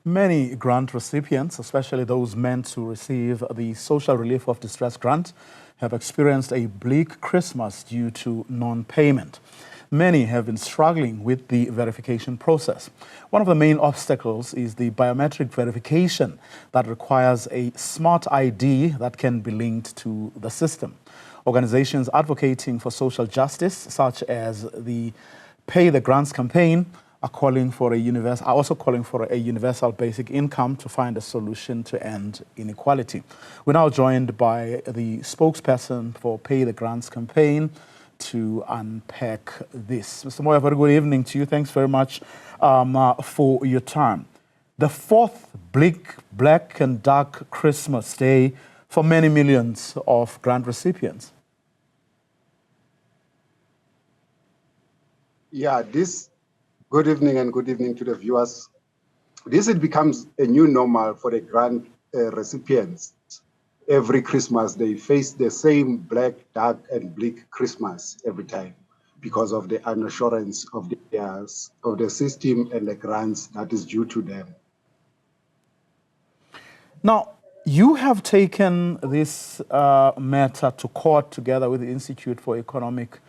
Many grant recipients, especially those meant to receive the Social Relief of Distress grant, have experienced a bleak Christmas due to non-payment. Many have been struggling with the verification process. One of the main obstacles is the biometric verification that requires a smart ID that can be linked to the system. Organizations advocating for social justice, such as the Pay the Grants campaign, are also calling for a universal basic income to find a solution to end inequality. We're now joined by the spokesperson for Pay the Grants campaign to unpack this. Mr. Moyo, very good evening to you. Thanks very much for your time. The fourth bleak, black and dark Christmas day for many millions of grant recipients. Yeah, good evening and good evening to the viewers. It becomes a new normal for the grant recipients. Every Christmas, they face the same black, dark, and bleak Christmas every time because of the unassurance of the system and the grants that is due to them. Now, you have taken this matter to court together with the Institute for Economic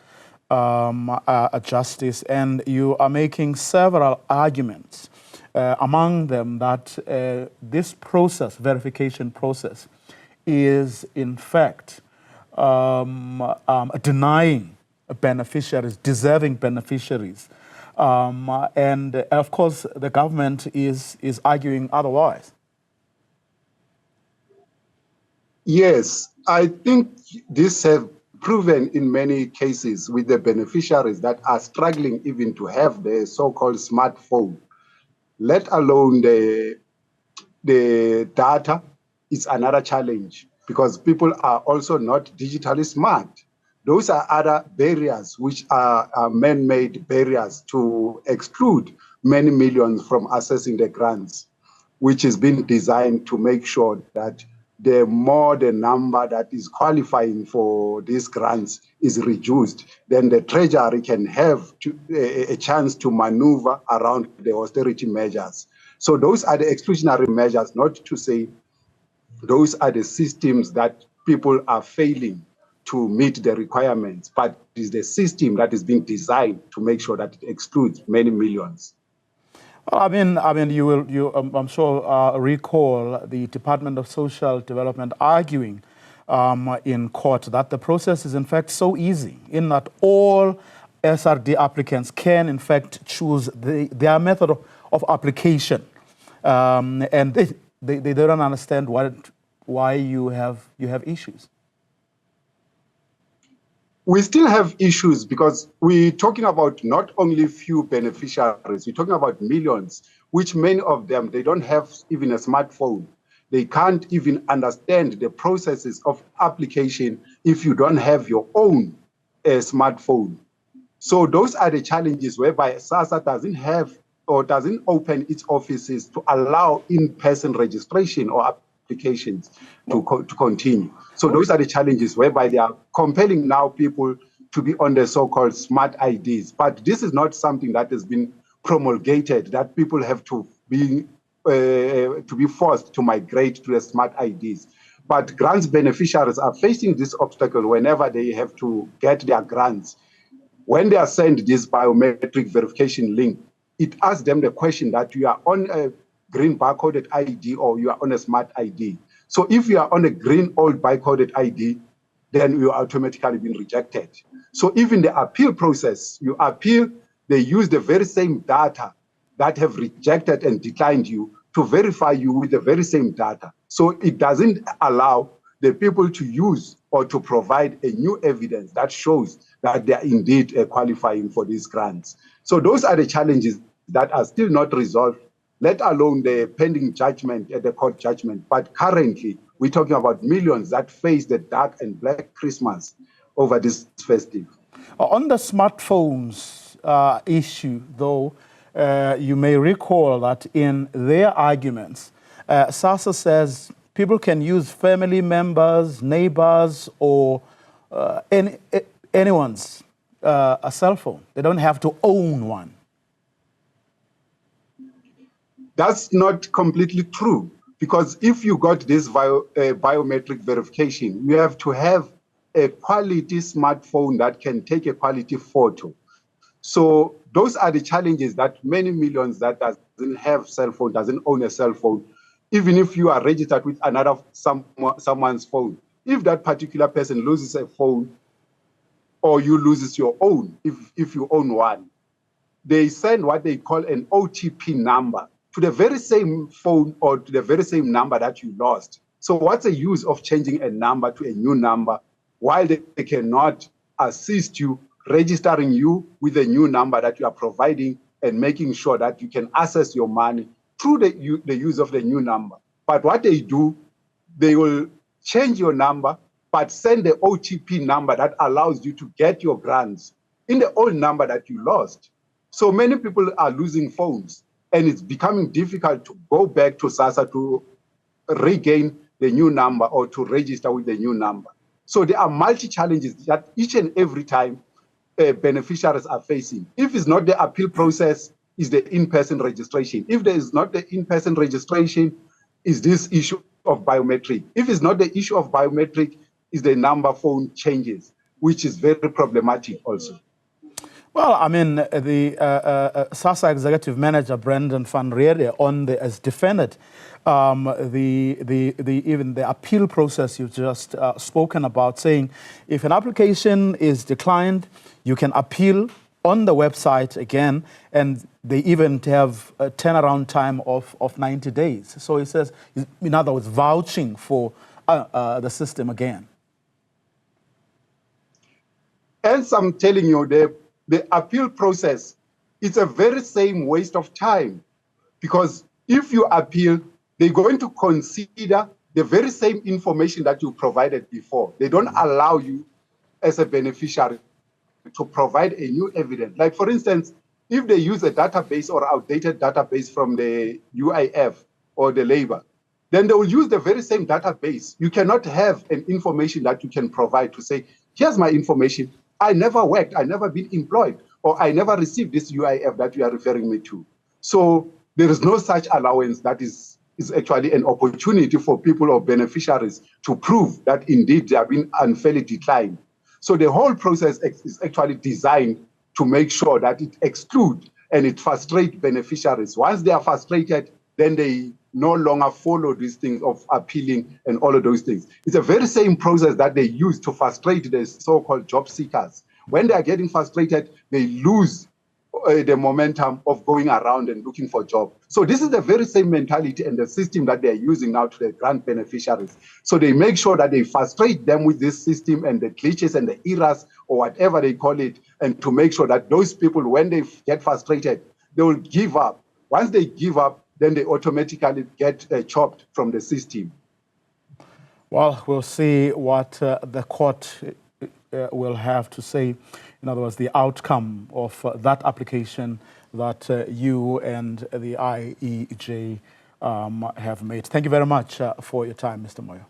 Justice, and you are making several arguments, among them that this process, verification process, is in fact denying beneficiaries, deserving beneficiaries. And of course, the government is arguing otherwise. Yes, I think this has proven in many cases with the beneficiaries that are struggling even to have the so-called smartphone, let alone the data is another challenge because people are also not digitally smart. Those are other barriers which are man-made barriers to exclude many millions from accessing the grants, which has been designed to make sure that the more the number that is qualifying for these grants is reduced, then the Treasury can have a chance to maneuver around the austerity measures. So those are the exclusionary measures, not to say those are the systems that people are failing to meet the requirements, but it is the system that is being designed to make sure that it excludes many millions. Well, I mean, I'm sure recall the Department of Social Development arguing in court that the process is in fact so easy in that all SRD applicants can in fact choose their method of application, and they don't understand why you have issues. We still have issues because we're talking about not only few beneficiaries, we're talking about millions, which many of them, they don't have even a smartphone. They can't even understand the processes of application if you don't have your own smartphone. So those are the challenges whereby SASSA doesn't have or doesn't open its offices to allow in-person registration or applications to continue. So those are the challenges whereby they are compelling now people to be on the so-called smart IDs. But this is not something that has been promulgated, that people have to be forced to migrate to the smart IDs. But grants beneficiaries are facing this obstacle whenever they have to get their grants. When they are sent this biometric verification link, it asks them the question that you are on a green barcoded ID or you are on a smart ID. So if you are on a green old barcoded ID, then you are automatically being rejected. So even the appeal process, you appeal, they use the very same data that have rejected and declined you to verify you with the very same data. So it doesn't allow the people to use or to provide a new evidence that shows that they are indeed qualifying for these grants. So those are the challenges that are still not resolved, let alone the pending judgment, the court judgment. But currently, we're talking about millions that face the dark and black Christmas over this festive. On the smartphones issue, though, you may recall that in their arguments, SASSA says people can use family members, neighbors, or anyone's a cell phone. They don't have to own one. That's not completely true, because if you got this biometric verification, you have to have a quality smartphone that can take a quality photo. So those are the challenges that many millions that doesn't have cell phone, doesn't own a cell phone, even if you are registered with someone's phone, if that particular person loses a phone or you loses your own, if you own one, they send what they call an OTP number to the very same phone or to the very same number that you lost. So what's the use of changing a number to a new number while they cannot assist you registering you with a new number that you are providing and making sure that you can access your money through the use of the new number? But what they do, they will change your number, but send the OTP number that allows you to get your grants in the old number that you lost. So many people are losing phones, and it's becoming difficult to go back to SASSA to regain the new number or to register with the new number. So there are multi-challenges that each and every time beneficiaries are facing. If it's not the appeal process, is the in-person registration. If there is not the in-person registration, is this issue of biometric. If it's not the issue of biometric, is the number phone changes, which is very problematic also. Well, I mean, the SASSA Executive Manager Brendan van Reede has defended even the appeal process you've just spoken about, saying if an application is declined, you can appeal on the website again, and they even have a turnaround time of 90 days. So he says, in other words, vouching for the system again. As I'm telling you, the appeal process, it's a very same waste of time, because if you appeal, they're going to consider the very same information that you provided before. They don't allow you as a beneficiary to provide a new evidence. Like, for instance, if they use a database or outdated database from the UIF or the labor, then they will use the very same database. You cannot have an information that you can provide to say, here's my information. I never worked, I never been employed, or I never received this UIF that you are referring me to. So there is no such allowance that is actually an opportunity for people or beneficiaries to prove that indeed they have been unfairly declined. So the whole process is actually designed to make sure that it excludes and it frustrates beneficiaries. Once they are frustrated, then they no longer follow these things of appealing and all of those things. It's a very same process that they use to frustrate the so-called job seekers. When they are getting frustrated, they lose the momentum of going around and looking for jobs. So this is the very same mentality and the system that they're using now to the grant beneficiaries. So they make sure that they frustrate them with this system and the glitches and the errors or whatever they call it, and to make sure that those people, when they get frustrated, they will give up. Once they give up, then they automatically get chopped from the system. Well, we'll see what the court will have to say. In other words, the outcome of that application that you and the IEJ have made. Thank you very much for your time, Mr. Moyo.